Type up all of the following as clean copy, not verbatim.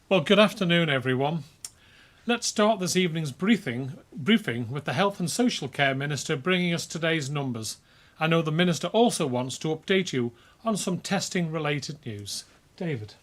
Well, good afternoon, everyone. Let's start this evening's briefing with the Health and Social Care Minister bringing us today's numbers. I know the Minister also wants to update you on some testing related news. David.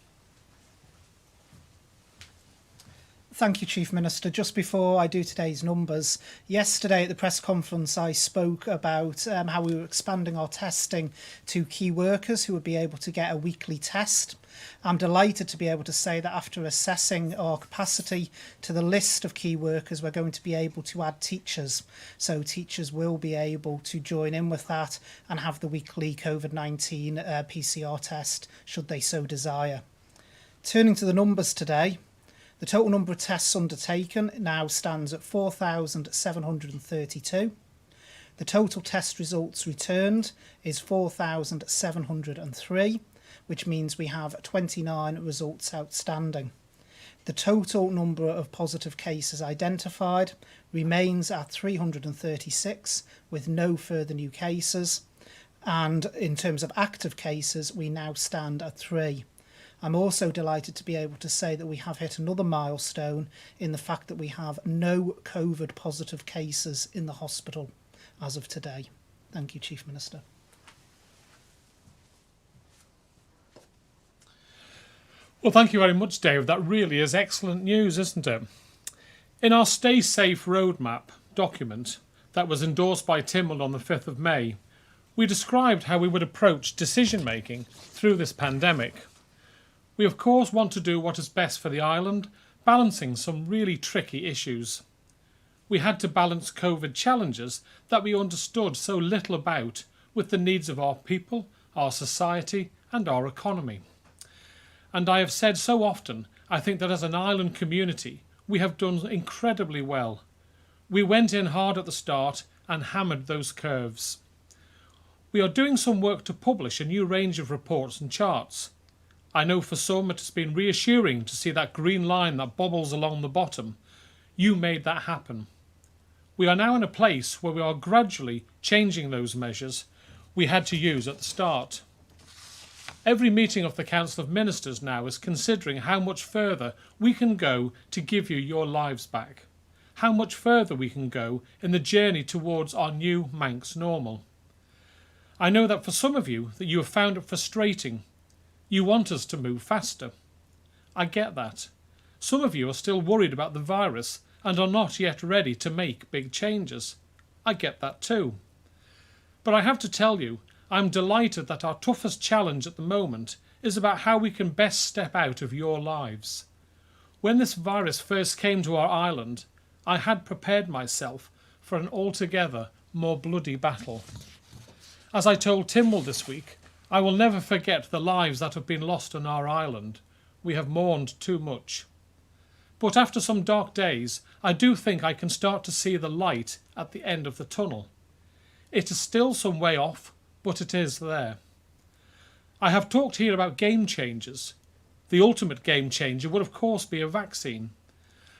Thank you, Chief Minister. Just before I do today's numbers, yesterday at the press conference I spoke about how we were expanding our testing to key workers who would be able to get a weekly test. I'm delighted to be able to say that after assessing our capacity to the list of key workers, we're going to be able to add teachers. So teachers will be able to join in with that and have the weekly COVID-19 PCR test should they so desire. Turning to the numbers today, the total number of tests undertaken now stands at 4,732. The total test results returned is 4,703, which means we have 29 results outstanding. The total number of positive cases identified remains at 336, with no further new cases. And in terms of active cases, we now stand at 3. I'm also delighted to be able to say that we have hit another milestone in the fact that we have no COVID positive cases in the hospital as of today. Thank you, Chief Minister. Well, thank you very much, Dave. That really is excellent news, isn't it? In our Stay Safe Roadmap document that was endorsed by Tynwald on the 5th of May, we described how we would approach decision making through this pandemic. We of course want to do what is best for the island, balancing some really tricky issues. We had to balance COVID challenges that we understood so little about with the needs of our people, our society and our economy. And I have said so often, I think that as an island community, we have done incredibly well. We went in hard at the start and hammered those curves. We are doing some work to publish a new range of reports and charts. I know for some it has been reassuring to see that green line that bobbles along the bottom. You made that happen. We are now in a place where we are gradually changing those measures we had to use at the start. Every meeting of the Council of Ministers now is considering how much further we can go to give you your lives back. How much further we can go in the journey towards our new Manx normal. I know that for some of you that you have found it frustrating. You want us to move faster. I get that. Some of you are still worried about the virus and are not yet ready to make big changes. I get that too. But I have to tell you, I'm delighted that our toughest challenge at the moment is about how we can best step out of your lives. When this virus first came to our island, I had prepared myself for an altogether more bloody battle. As I told Tynwald this week, I will never forget the lives that have been lost on our island. We have mourned too much. But after some dark days, I do think I can start to see the light at the end of the tunnel. It is still some way off, but it is there. I have talked here about game changers. The ultimate game changer would of course be a vaccine.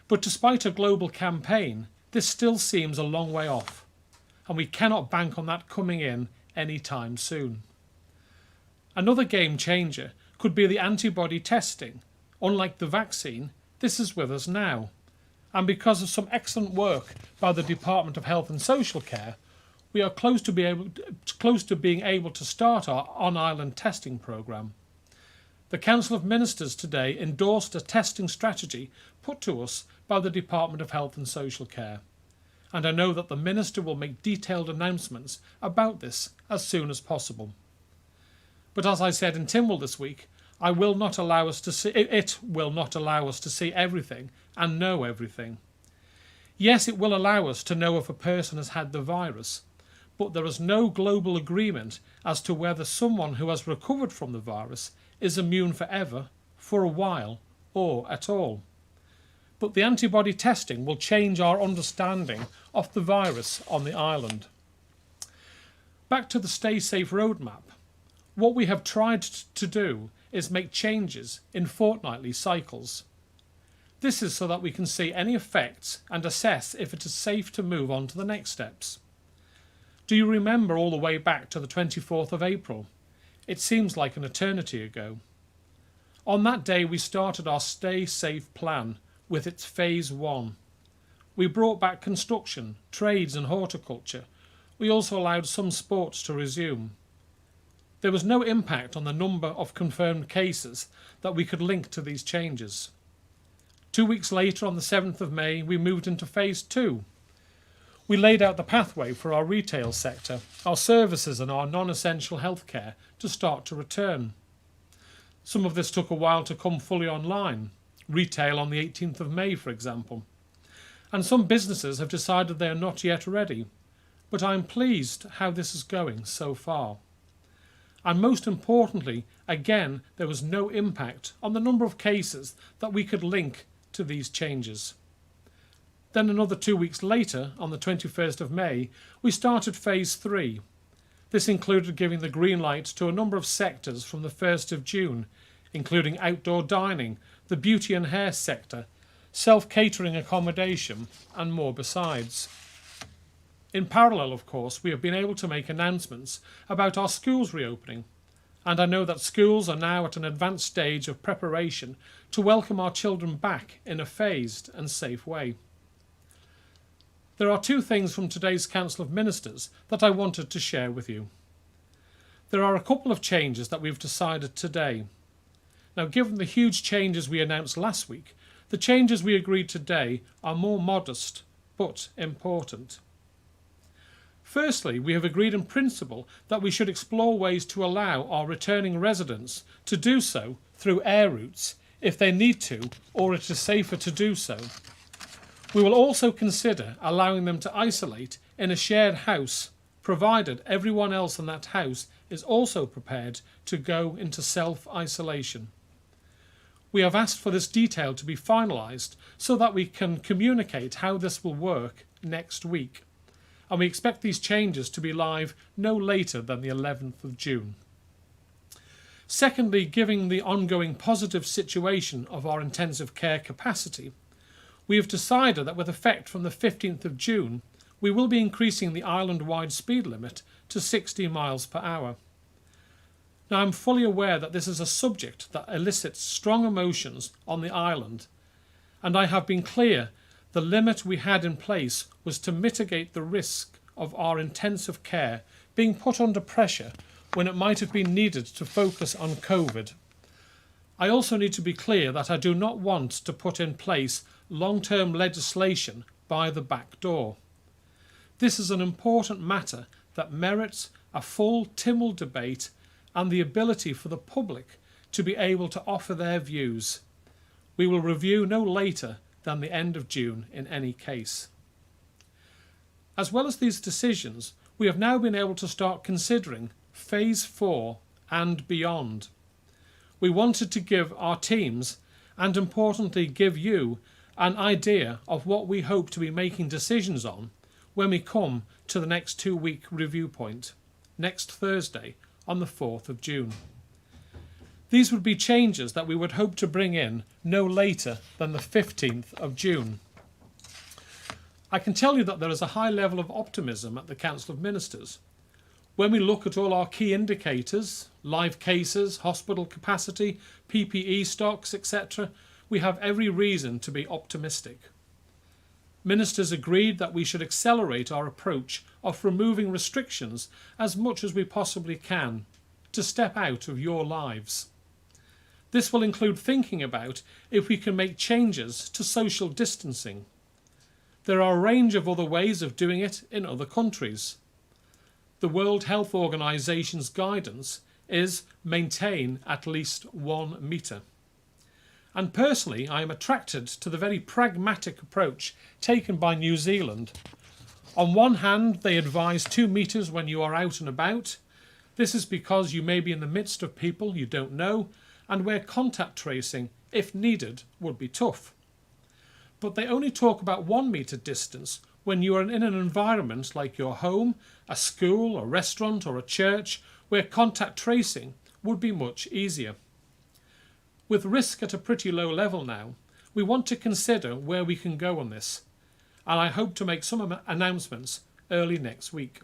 But despite a global campaign, this still seems a long way off, and we cannot bank on that coming in any time soon. Another game changer could be the antibody testing. Unlike the vaccine, this is with us now. And because of some excellent work by the Department of Health and Social Care, we are close to being able to start our on-island testing programme. The Council of Ministers today endorsed a testing strategy put to us by the Department of Health and Social Care. And I know that the Minister will make detailed announcements about this as soon as possible. But as I said in Tynwald this week, it will not allow us to see everything and know everything. Yes, it will allow us to know if a person has had the virus, but there is no global agreement as to whether someone who has recovered from the virus is immune forever, for a while, or at all. But the antibody testing will change our understanding of the virus on the island. Back to the Stay Safe roadmap. What we have tried to do is make changes in fortnightly cycles. This is so that we can see any effects and assess if it is safe to move on to the next steps. Do you remember all the way back to the 24th of April? It seems like an eternity ago. On that day, we started our Stay Safe plan with its Phase 1. We brought back construction, trades and horticulture. We also allowed some sports to resume. There was no impact on the number of confirmed cases that we could link to these changes. 2 weeks later, on the 7th of May, we moved into Phase 2. We laid out the pathway for our retail sector, our services and our non-essential healthcare to start to return. Some of this took a while to come fully online, retail on the 18th of May, for example. And some businesses have decided they are not yet ready, but I'm pleased how this is going so far. And most importantly, again, there was no impact on the number of cases that we could link to these changes. Then another 2 weeks later, on the 21st of May, we started Phase 3. This included giving the green light to a number of sectors from the 1st of June, including outdoor dining, the beauty and hair sector, self-catering accommodation, and more besides. In parallel, of course, we have been able to make announcements about our schools reopening, and I know that schools are now at an advanced stage of preparation to welcome our children back in a phased and safe way. There are 2 things from today's Council of Ministers that I wanted to share with you. There are a couple of changes that we've decided today. Now, given the huge changes we announced last week, the changes we agreed today are more modest but important. Firstly, we have agreed in principle that we should explore ways to allow our returning residents to do so through air routes if they need to or it is safer to do so. We will also consider allowing them to isolate in a shared house, provided everyone else in that house is also prepared to go into self-isolation. We have asked for this detail to be finalised so that we can communicate how this will work next week, and we expect these changes to be live no later than the 11th of June. Secondly, given the ongoing positive situation of our intensive care capacity, we have decided that with effect from the 15th of June, we will be increasing the island-wide speed limit to 60 miles per hour. Now, I'm fully aware that this is a subject that elicits strong emotions on the island, and I have been clear the limit we had in place was to mitigate the risk of our intensive care being put under pressure when it might have been needed to focus on COVID. I also need to be clear that I do not want to put in place long-term legislation by the back door. This is an important matter that merits a full TIML debate and the ability for the public to be able to offer their views. We will review no later than the end of June in any case. As well as these decisions, we have now been able to start considering Phase 4 and beyond. We wanted to give our teams, and importantly give you, an idea of what we hope to be making decisions on when we come to the next 2-week review point, next Thursday on the 4th of June. These would be changes that we would hope to bring in no later than the 15th of June. I can tell you that there is a high level of optimism at the Council of Ministers. When we look at all our key indicators, live cases, hospital capacity, PPE stocks, etc., we have every reason to be optimistic. Ministers agreed that we should accelerate our approach of removing restrictions as much as we possibly can to step out of your lives. This will include thinking about if we can make changes to social distancing. There are a range of other ways of doing it in other countries. The World Health Organization's guidance is maintain at least 1 metre. And personally, I am attracted to the very pragmatic approach taken by New Zealand. On one hand, they advise 2 metres when you are out and about. This is because you may be in the midst of people you don't know and where contact tracing, if needed, would be tough. But they only talk about 1 metre distance when you are in an environment like your home, a school, a restaurant or a church where contact tracing would be much easier. With risk at a pretty low level now, we want to consider where we can go on this, and I hope to make some announcements early next week.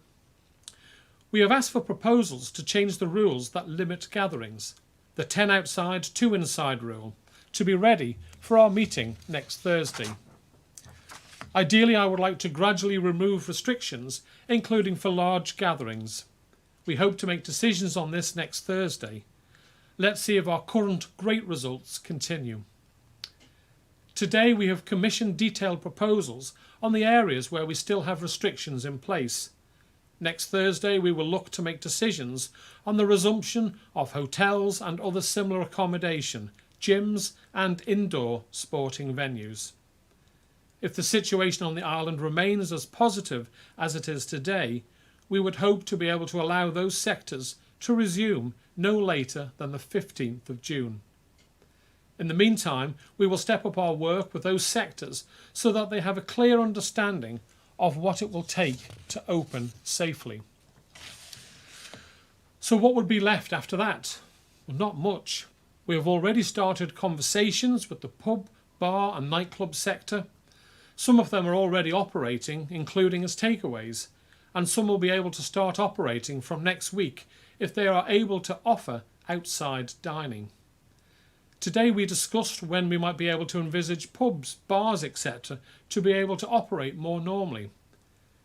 We have asked for proposals to change the rules that limit gatherings. the 10 outside, 2 inside rule, to be ready for our meeting next Thursday. Ideally, I would like to gradually remove restrictions, including for large gatherings. We hope to make decisions on this next Thursday. Let's see if our current great results continue. Today we have commissioned detailed proposals on the areas where we still have restrictions in place. Next Thursday we will look to make decisions on the resumption of hotels and other similar accommodation, gyms and indoor sporting venues. If the situation on the island remains as positive as it is today, we would hope to be able to allow those sectors to resume no later than the 15th of June. In the meantime, we will step up our work with those sectors so that they have a clear understanding of what it will take to open safely. So what would be left after that? Well, not much. We have already started conversations with the pub, bar and nightclub sector. Some of them are already operating, including as takeaways, and some will be able to start operating from next week if they are able to offer outside dining. Today we discussed when we might be able to envisage pubs, bars, etc. to be able to operate more normally.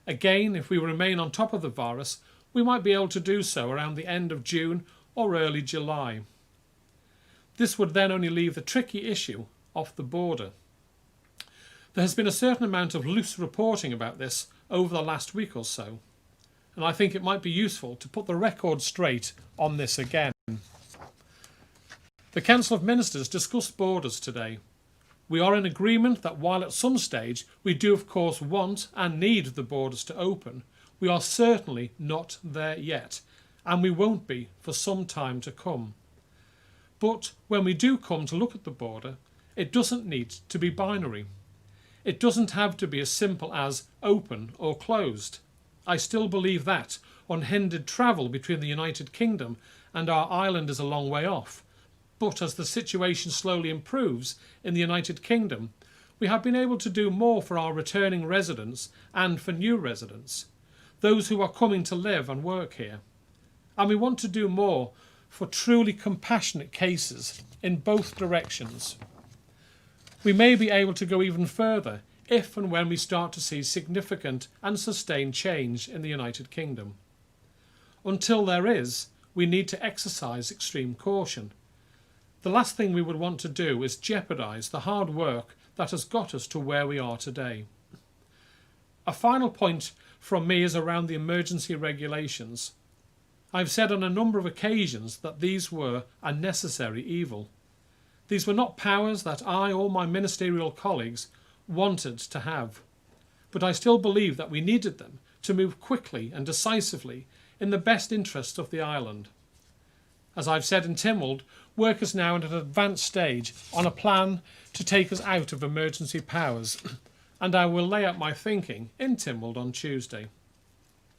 Again, if we remain on top of the virus, we might be able to do so around the end of June or early July. This would then only leave the tricky issue of the border. There has been a certain amount of loose reporting about this over the last week or so, and I think it might be useful to put the record straight on this again. The Council of Ministers discussed borders today. We are in agreement that while at some stage we do of course want and need the borders to open, we are certainly not there yet, and we won't be for some time to come. But when we do come to look at the border, it doesn't need to be binary. It doesn't have to be as simple as open or closed. I still believe that unhindered travel between the United Kingdom and our island is a long way off. But as the situation slowly improves in the United Kingdom, we have been able to do more for our returning residents and for new residents, those who are coming to live and work here. And we want to do more for truly compassionate cases in both directions. We may be able to go even further if and when we start to see significant and sustained change in the United Kingdom. Until there is, we need to exercise extreme caution. The last thing we would want to do is jeopardise the hard work that has got us to where we are today. A final point from me is around the emergency regulations. I've said on a number of occasions that these were a necessary evil. These were not powers that I or my ministerial colleagues wanted to have, but I still believe that we needed them to move quickly and decisively in the best interests of the island. As I've said in Tynwald, work is now at an advanced stage on a plan to take us out of emergency powers, and I will lay out my thinking in Tynwald on Tuesday.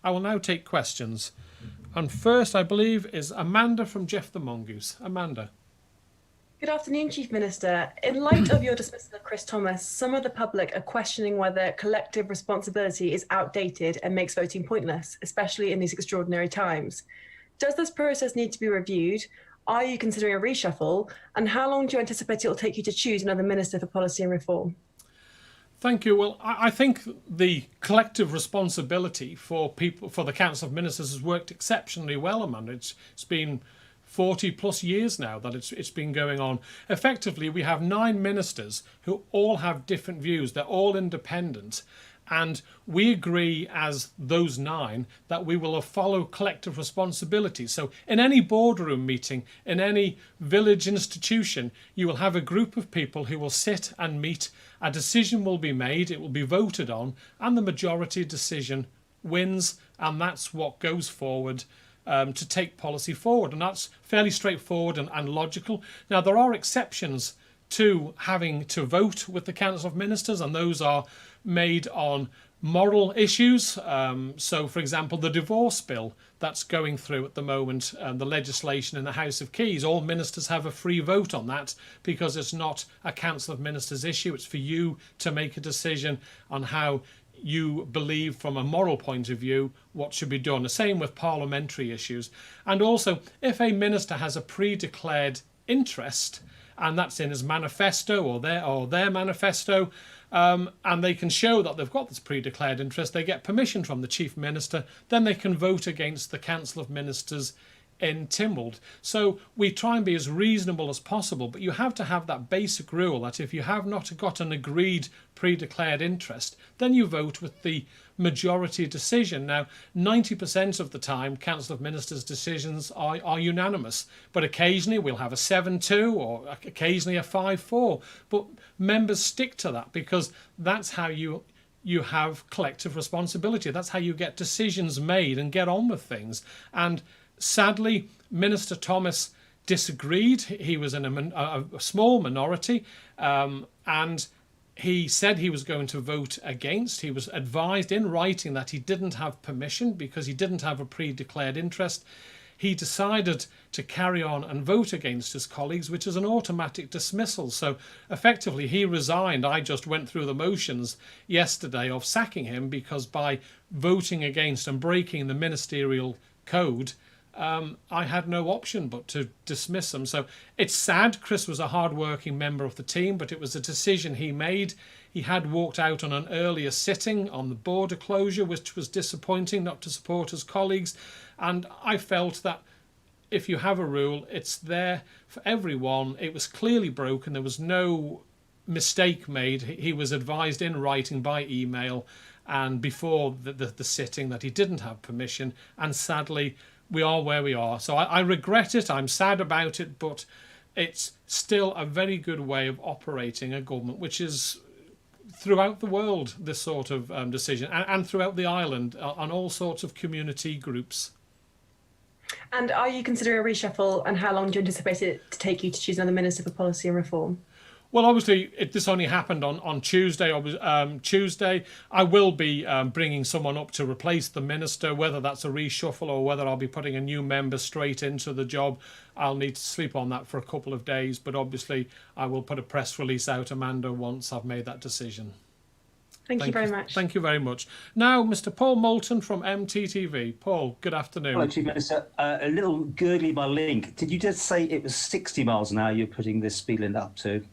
I will now take questions, and first I believe is Amanda from Gef the Mongoose. Amanda. Good afternoon, Chief Minister. In light of your dismissal of Chris Thomas, some of the public are questioning whether collective responsibility is outdated and makes voting pointless, especially in these extraordinary times. Does this process need to be reviewed? Are you considering a reshuffle? And how long do you anticipate it will take you to choose another Minister for Policy and Reform? Thank you. Well, I think the collective responsibility for the Council of Ministers has worked exceptionally well, Amanda. It's been 40 plus years now that it's been going on. Effectively, we have 9 ministers who all have different views. They're all independent. And we agree as those 9 that we will follow collective responsibility. So in any boardroom meeting, in any village institution, you will have a group of people who will sit and meet. A decision will be made, it will be voted on, and the majority decision wins. And that's what goes forward to take policy forward. And that's fairly straightforward and logical. Now, there are exceptions to having to vote with the Council of Ministers, and those are made on moral issues. So, for example, the divorce bill that's going through at the moment, the legislation in the House of Keys, all ministers have a free vote on that because it's not a Council of Ministers issue. It's for you to make a decision on how you believe from a moral point of view what should be done. The same with parliamentary issues. And also, if a minister has a pre-declared interest, and that's in his manifesto or their manifesto, and they can show that they've got this pre-declared interest, they get permission from the Chief Minister, then they can vote against the Council of Ministers in Tynwald. So we try and be as reasonable as possible, but you have to have that basic rule that if you have not got an agreed pre-declared interest, then you vote with the majority decision. Now, 90% of the time, Council of Ministers decisions are unanimous, but occasionally we'll have a 7-2 or occasionally a 5-4. But members stick to that because that's how you have collective responsibility. That's how you get decisions made and get on with things. And sadly, Minister Thomas disagreed. He was in a small minority, and he said he was going to vote against. He was advised in writing that he didn't have permission because he didn't have a pre-declared interest. He decided to carry on and vote against his colleagues, which is an automatic dismissal. So effectively, he resigned. I just went through the motions yesterday of sacking him because by voting against and breaking the ministerial code, I had no option but to dismiss him. So it's sad. Chris was a hard-working member of the team, but it was a decision he made. He had walked out on an earlier sitting on the border closure, which was disappointing, not to support his colleagues. And I felt that if you have a rule, it's there for everyone. It was clearly broken. There was no mistake made. He was advised in writing by email and before the sitting that he didn't have permission. And sadly, we are where we are. So I regret it. I'm sad about it, but it's still a very good way of operating a government, which is throughout the world, this sort of decision, and throughout the island on all sorts of community groups. And are you considering a reshuffle, and how long do you anticipate it to take you to choose another Minister for Policy and Reform? Well, obviously, this only happened on Tuesday. Tuesday, I will be bringing someone up to replace the minister, whether that's a reshuffle or whether I'll be putting a new member straight into the job. I'll need to sleep on that for a couple of days, but obviously I will put a press release out, Amanda, once I've made that decision. Thank you very much. Thank you very much. Now, Mr. Paul Moulton from MTTV. Paul, good afternoon. Hello, Chief Minister. A little gurgly by link. Did you just say it was 60 miles an hour you're putting this speed limit up to?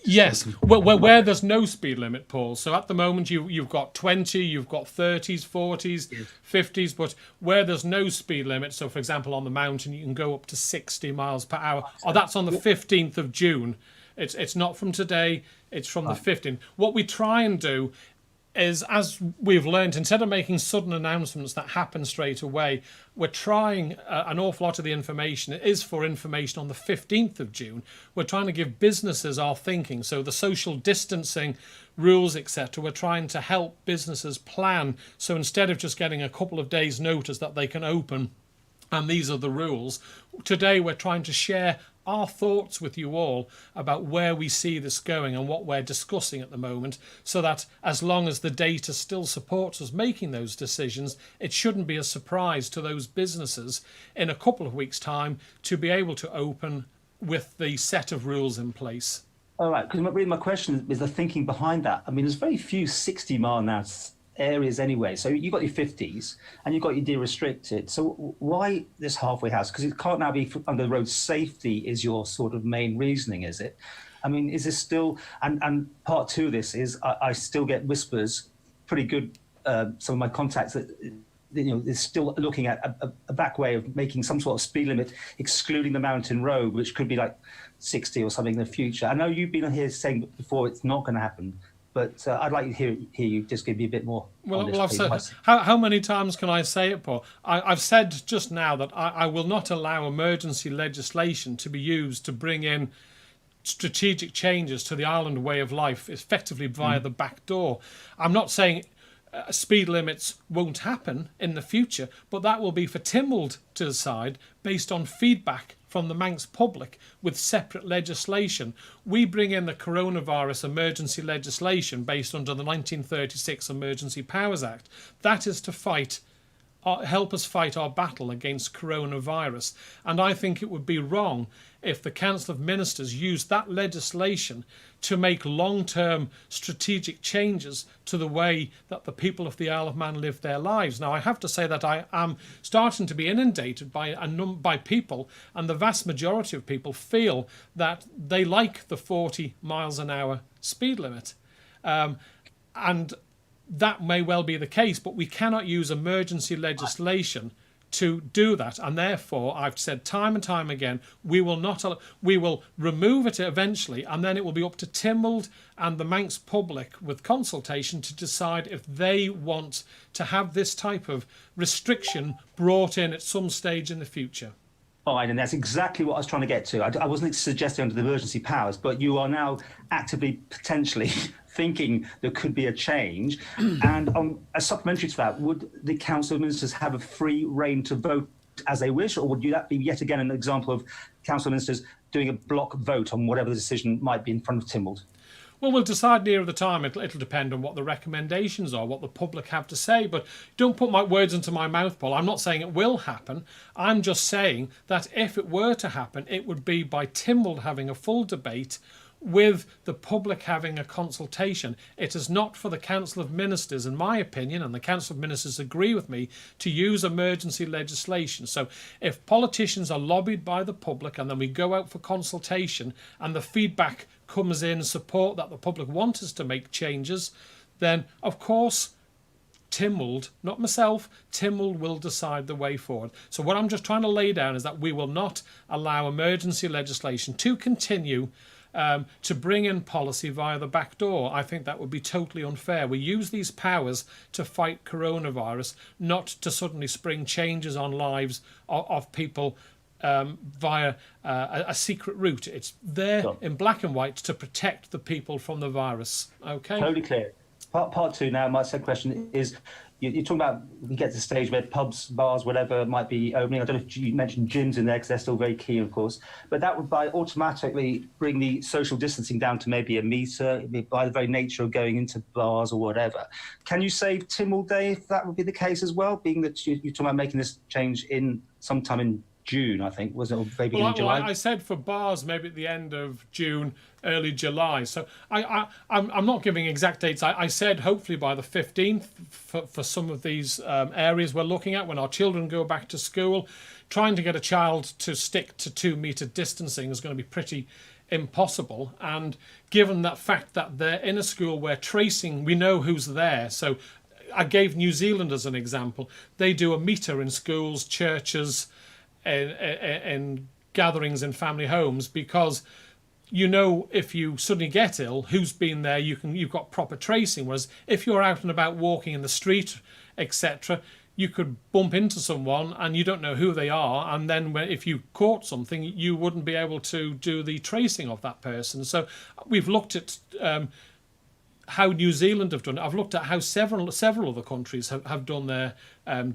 Yes, where there's no speed limit, Paul. So at the moment you've got 20, you've got 30s, 40s, yes. 50s, but where there's no speed limit, so for example on the mountain you can go up to 60 miles per hour. Oh, that's on the 15th of June. It's not from today, it's from the 15th. What we try and do is, as we've learned, instead of making sudden announcements that happen straight away, we're trying an awful lot of the information. It is for information on the 15th of June. We're trying to give businesses our thinking. So the social distancing rules, etc., we're trying to help businesses plan. So instead of just getting a couple of days' notice that they can open, and these are the rules, today we're trying to share our thoughts with you all about where we see this going and what we're discussing at the moment, so that as long as the data still supports us making those decisions, it shouldn't be a surprise to those businesses in a couple of weeks' time to be able to open with the set of rules in place. All right, because really my question is the thinking behind that. I mean, there's very few 60-mile-an-hour areas anyway. So you've got your 50s and you've got your de-restricted. So why this halfway house? Because it can't now be under the road safety is your sort of main reasoning, is it? I mean, is this still, and part two of this is I still get whispers, pretty good, some of my contacts that, you know, is still looking at a back way of making some sort of speed limit, excluding the mountain road, which could be like 60 or something in the future. I know you've been on here saying before it's not going to happen, but I'd like to hear you just give me a bit more. Well, I've said, how many times can I say it, Paul? I've said just now that I will not allow emergency legislation to be used to bring in strategic changes to the island way of life, effectively via the back door. I'm not saying speed limits won't happen in the future, but that will be for Tynwald to decide based on feedback from the Manx public with separate legislation. We bring in the coronavirus emergency legislation based under the 1936 Emergency Powers Act. That is to fight help us fight our battle against coronavirus. And I think it would be wrong if the Council of Ministers used that legislation to make long-term strategic changes to the way that the people of the Isle of Man live their lives. Now, I have to say that I am starting to be inundated by people, and the vast majority of people feel that they like the 40 miles an hour speed limit. And that may well be the case, but we cannot use emergency legislation to do that, and therefore I've said time and time again, we will remove it eventually, and then it will be up to Tynwald and the Manx public with consultation to decide if they want to have this type of restriction brought in at some stage in the future. Fine, and that's exactly what I was trying to get to. I wasn't suggesting under the emergency powers, but you are now actively potentially thinking there could be a change. And on a supplementary to that, would the Council of Ministers have a free rein to vote as they wish, or would that be yet again an example of Council of Ministers doing a block vote on whatever the decision might be in front of Tynwald? Well, we'll decide nearer the time. It'll depend on what the recommendations are, what the public have to say. But don't put my words into my mouth, Paul. I'm not saying it will happen. I'm just saying that if it were to happen, it would be by Tynwald having a full debate with the public having a consultation. It is not for the Council of Ministers, in my opinion, and the Council of Ministers agree with me, to use emergency legislation. So if politicians are lobbied by the public and then we go out for consultation and the feedback comes in support that the public want us to make changes, then of course Tynwald, not myself, Tynwald will decide the way forward. So what I'm just trying to lay down is that we will not allow emergency legislation to continue to bring in policy via the back door. I think that would be totally unfair. We use these powers to fight coronavirus, not to suddenly spring changes on lives of people via a secret route. It's there in black and white to protect the people from the virus. Okay? Totally clear. Part two now, my second question is, you're talking about we get to the stage where pubs, bars, whatever might be opening. I don't know if you mentioned gyms in there because they're still very key, of course. But that would automatically bring the social distancing down to maybe a metre by the very nature of going into bars or whatever. Can you save Tynwald Day if that would be the case as well, being that you're talking about making this change in sometime in June, I think, was it, or maybe in July? I said for bars, maybe at the end of June, early July. So I'm not giving exact dates. I said hopefully by the 15th for some of these areas we're looking at when our children go back to school. Trying to get a child to stick to 2 metre distancing is going to be pretty impossible. And given that fact that they're in a school where tracing, we know who's there. So I gave New Zealand as an example. They do a metre in schools, churches, and gatherings in family homes, because you know if you suddenly get ill, who's been there, you've got proper tracing. Whereas if you're out and about walking in the street, etc., you could bump into someone and you don't know who they are, and then if you caught something, you wouldn't be able to do the tracing of that person. So we've looked at how New Zealand have done it. I've looked at how several other countries have done their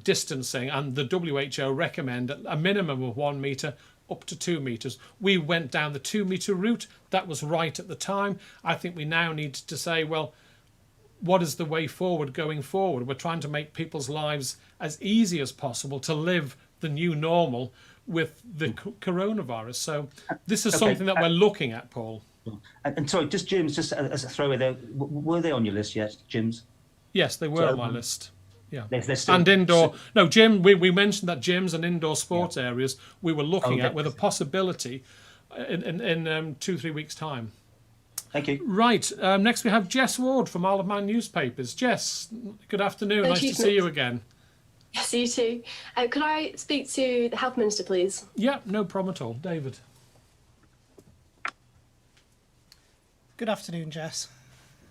distancing, and the WHO recommend a minimum of 1 metre up to 2 metres. We went down the 2 metre route. That was right at the time. I think we now need to say, well, what is the way forward going forward? We're trying to make people's lives as easy as possible to live the new normal with the coronavirus. So this is something that we're looking at, Paul. And sorry, just gyms, just as a throwaway there, were they on your list yet, gyms? Yes, they were on my list. Yeah. They're still, and indoor. No, gym. We mentioned that gyms and indoor sports areas we were looking at with a possibility in 2-3 weeks' time. Thank you. Right. Next we have Jess Ward from Isle of Man newspapers. Jess, good afternoon. Nice to see you again. Yes, you too. Could I speak to the Health Minister, please? Yeah, no problem at all. David. Good afternoon, Jess.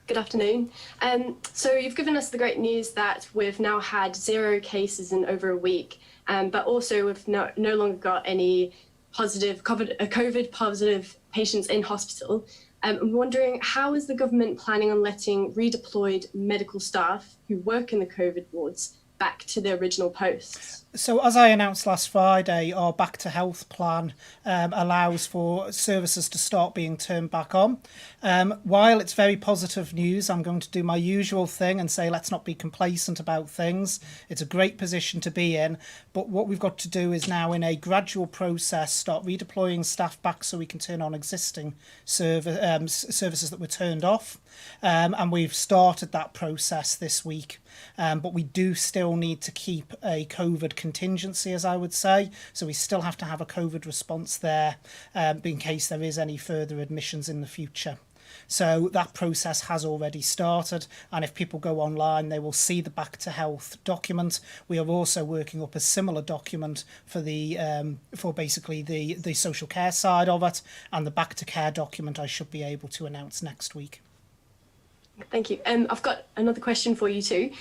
Good afternoon. So you've given us the great news that we've now had 0 cases in over a week, but also we've no longer got any positive COVID positive patients in hospital. I'm wondering, how is the government planning on letting redeployed medical staff who work in the COVID wards back to their original posts? So, as I announced last Friday, our Back to Health plan allows for services to start being turned back on. While it's very positive news, I'm going to do my usual thing and say let's not be complacent about things. It's a great position to be in, but what we've got to do is now, in a gradual process, start redeploying staff back so we can turn on existing services that were turned off. And we've started that process this week. But we do still need to keep a COVID contingency, as I would say. So we still have to have a COVID response there in case there is any further admissions in the future. So that process has already started, and if people go online, they will see the Back to Health document. We are also working up a similar document for basically the social care side of it, and the Back to Care document I should be able to announce next week. Thank you. I've got another question for you too.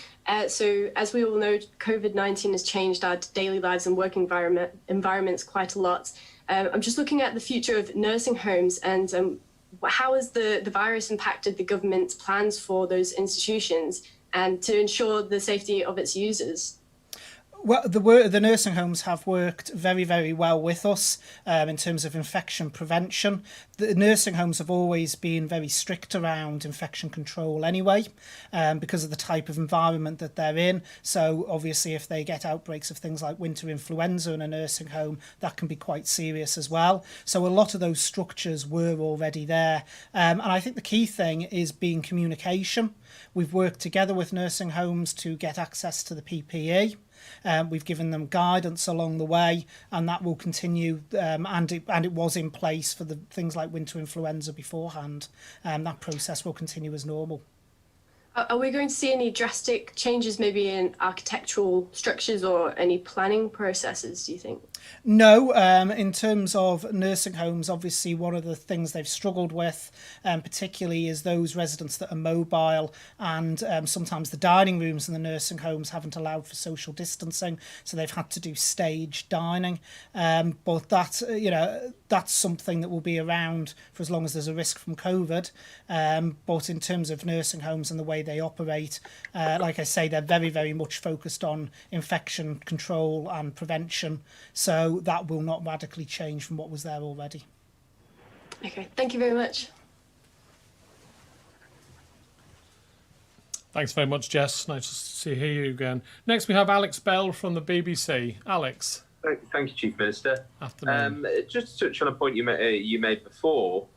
So as we all know, COVID-19 has changed our daily lives and work environments quite a lot. I'm just looking at the future of nursing homes and how has the virus impacted the government's plans for those institutions and to ensure the safety of its users? Well, the nursing homes have worked very, very well with us in terms of infection prevention. The nursing homes have always been very strict around infection control anyway, because of the type of environment that they're in. So obviously, if they get outbreaks of things like winter influenza in a nursing home, that can be quite serious as well. So a lot of those structures were already there. And I think the key thing is being communication. We've worked together with nursing homes to get access to the PPE. We've given them guidance along the way, and that will continue. And it was in place for the things like winter influenza beforehand. That process will continue as normal. Are we going to see any drastic changes, maybe in architectural structures or any planning processes, do you think? No, in terms of nursing homes, obviously one of the things they've struggled with, particularly, is those residents that are mobile, and sometimes the dining rooms in the nursing homes haven't allowed for social distancing, so they've had to do staged dining. But that's something that will be around for as long as there's a risk from COVID. But in terms of nursing homes and the way they operate, like I say, they're very, very much focused on infection control and prevention. So that will not radically change from what was there already. Okay, thank you very much. Thanks very much, Jess. Nice to hear you again. Next, we have Alex Bell from the BBC. Alex. Thank you, Chief Minister. Afternoon. Just to touch on a point you made before,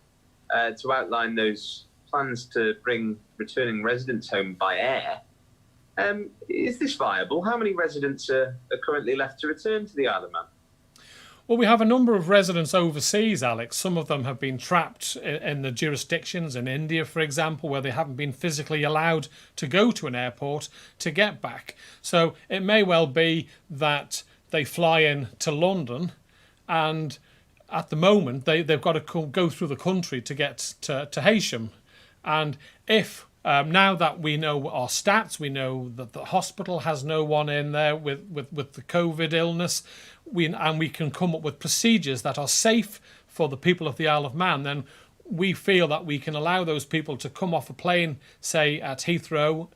to outline those plans to bring returning residents home by air. Is this viable? How many residents are currently left to return to the Isle of Man? Well, we have a number of residents overseas, Alex. Some of them have been trapped in the jurisdictions in India, for example, where they haven't been physically allowed to go to an airport to get back. So it may well be that they fly in to London, and at the moment they've got to go through the country to get to Heysham. And if now that we know our stats, we know that the hospital has no one in there with the COVID illness, we can come up with procedures that are safe for the people of the Isle of Man, then we feel that we can allow those people to come off a plane, say at Heathrow,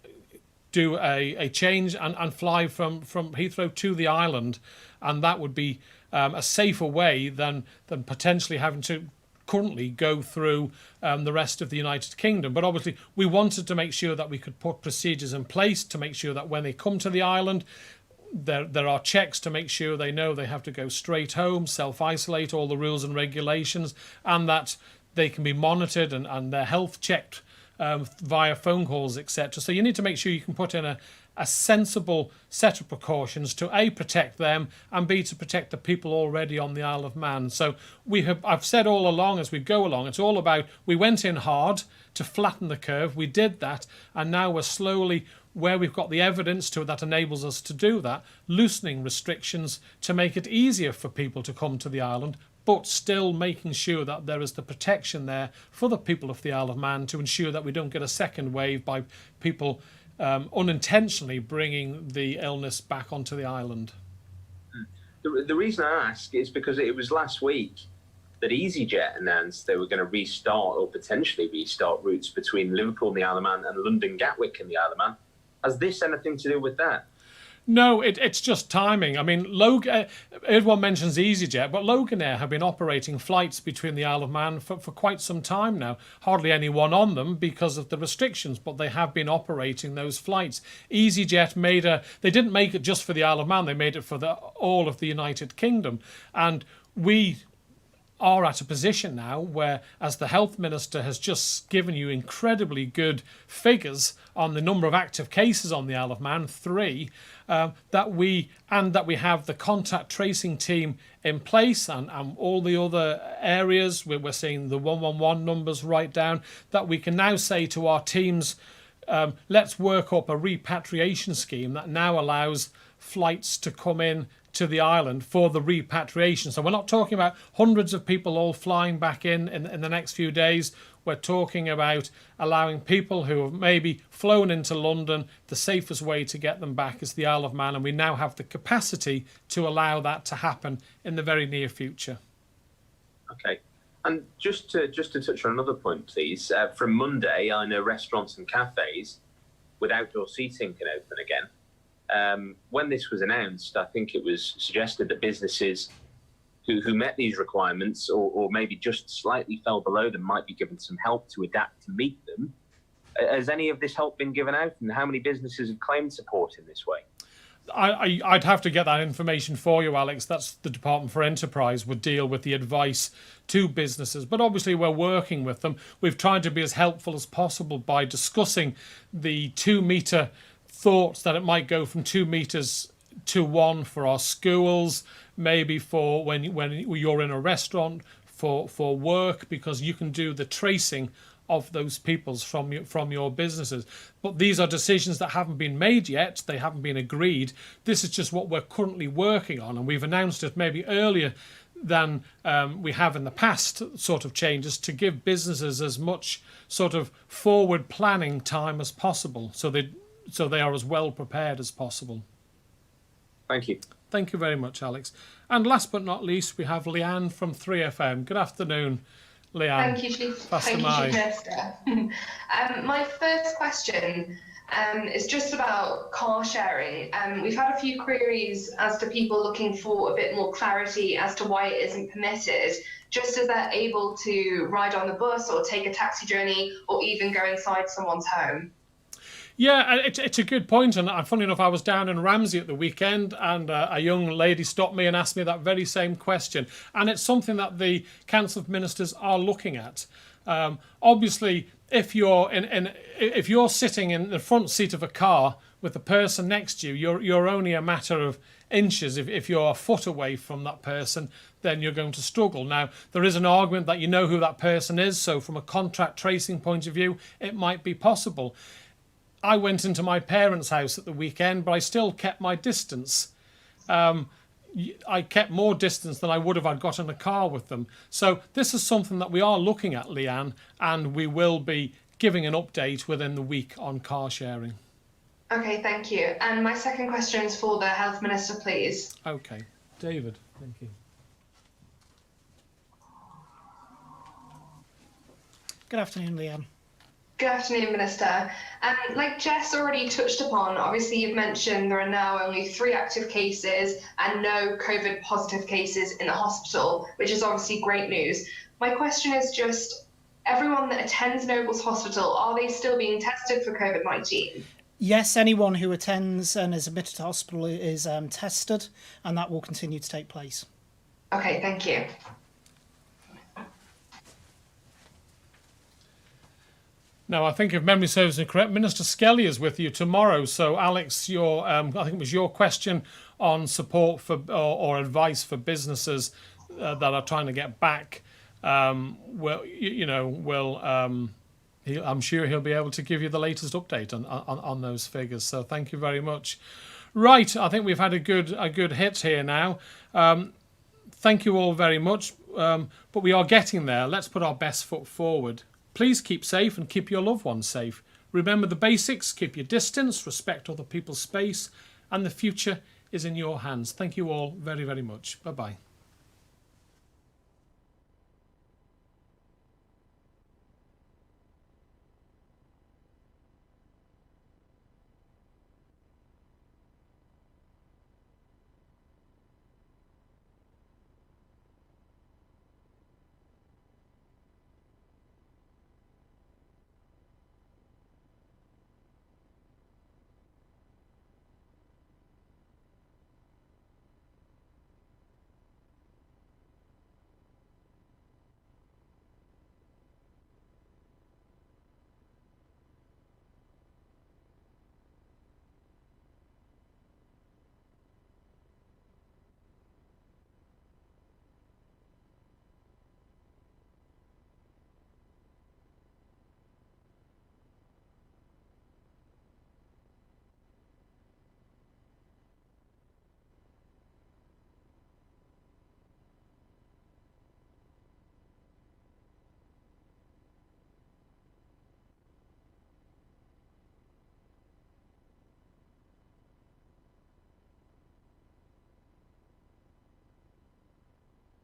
do a change and fly from Heathrow to the island, and that would be a safer way than potentially having to currently go through the rest of the United Kingdom. But obviously we wanted to make sure that we could put procedures in place to make sure that when they come to the island, there are checks to make sure they know they have to go straight home, self-isolate, all the rules and regulations, and that they can be monitored and their health checked via phone calls, etc. So you need to make sure you can put in a sensible set of precautions to A, protect them, and B, to protect the people already on the Isle of Man. So I've said all along as we go along, it's all about, we went in hard to flatten the curve, we did that, and now we're slowly, where we've got the evidence to that enables us to do that, loosening restrictions to make it easier for people to come to the island, but still making sure that there is the protection there for the people of the Isle of Man to ensure that we don't get a second wave by people unintentionally bringing the illness back onto the island. The reason I ask is because it was last week that EasyJet announced they were going to restart or potentially restart routes between Liverpool and the Isle of Man and London Gatwick and the Isle of Man. Has this anything to do with that? No, it's just timing. I mean, everyone mentions EasyJet, but Loganair have been operating flights between the Isle of Man for quite some time now. Hardly anyone on them because of the restrictions, but they have been operating those flights. EasyJet they didn't make it just for the Isle of Man, they made it for all of the United Kingdom. And we are at a position now where, as the health minister has just given you incredibly good figures on the number of active cases on the Isle of Man, 3, that we have the contact tracing team in place and all the other areas where we're seeing the 111 numbers right down, that we can now say to our teams, let's work up a repatriation scheme that now allows flights to come in to the island for the repatriation. So we're not talking about hundreds of people all flying back in the next few days. We're talking about allowing people who have maybe flown into London, the safest way to get them back is the Isle of Man, and we now have the capacity to allow that to happen in the very near future. Okay. And just to touch on another point, please, from Monday, I know restaurants and cafes with outdoor seating can open again. When this was announced, I think it was suggested that businesses who met these requirements or maybe just slightly fell below them might be given some help to adapt to meet them. Has any of this help been given out, and how many businesses have claimed support in this way? I'd have to get that information for you, Alex. That's the Department for Enterprise would deal with the advice to businesses. But obviously we're working with them. We've tried to be as helpful as possible by discussing the 2-metre thoughts that it might go from 2 meters to 1 for our schools, maybe for when you're in a restaurant, for work, because you can do the tracing of those peoples from your businesses. But these are decisions that haven't been made yet. They haven't been agreed. This is just what we're currently working on, and we've announced it maybe earlier than we have in the past, sort of changes, to give businesses as much sort of forward planning time as possible, so they are as well prepared as possible. Thank you. Thank you very much, Alex. And last but not least, we have Leanne from 3FM. Good afternoon, Leanne. Thank you, Chief Minister. My first question is just about car sharing. We've had a few queries as to people looking for a bit more clarity as to why it isn't permitted, just as they're able to ride on the bus or take a taxi journey or even go inside someone's home. Yeah, it's a good point, and funny enough, I was down in Ramsey at the weekend, and a young lady stopped me and asked me that very same question, and it's something that the Council of Ministers are looking at. Obviously, if you're sitting in the front seat of a car with the person next to you, you're only a matter of inches. If you're a foot away from that person, then you're going to struggle. Now, there is an argument that you know who that person is, so from a contact tracing point of view, it might be possible. I went into my parents' house at the weekend, but I still kept my distance. I kept more distance than I would if I'd got in a car with them. So this is something that we are looking at, Leanne, and we will be giving an update within the week on car sharing. Okay, thank you. And my second question is for the Health Minister, please. Okay, David, thank you. Good afternoon, Leanne. Good afternoon, Minister. Like Jess already touched upon, obviously you've mentioned there are now only 3 active cases and no COVID positive cases in the hospital, which is obviously great news. My question is just, everyone that attends Nobles Hospital, are they still being tested for COVID-19? Yes, anyone who attends and is admitted to hospital is tested, and that will continue to take place. Okay, thank you. Now, I think if memory serves me correct, Minister Skelly is with you tomorrow. So, Alex, I think it was your question on support for or advice for businesses that are trying to get back. I'm sure he'll be able to give you the latest update on those figures. So, thank you very much. Right, I think we've had a good hit here now. Thank you all very much, but we are getting there. Let's put our best foot forward. Please keep safe and keep your loved ones safe. Remember the basics, keep your distance, respect other people's space, and the future is in your hands. Thank you all very, very much. Bye-bye.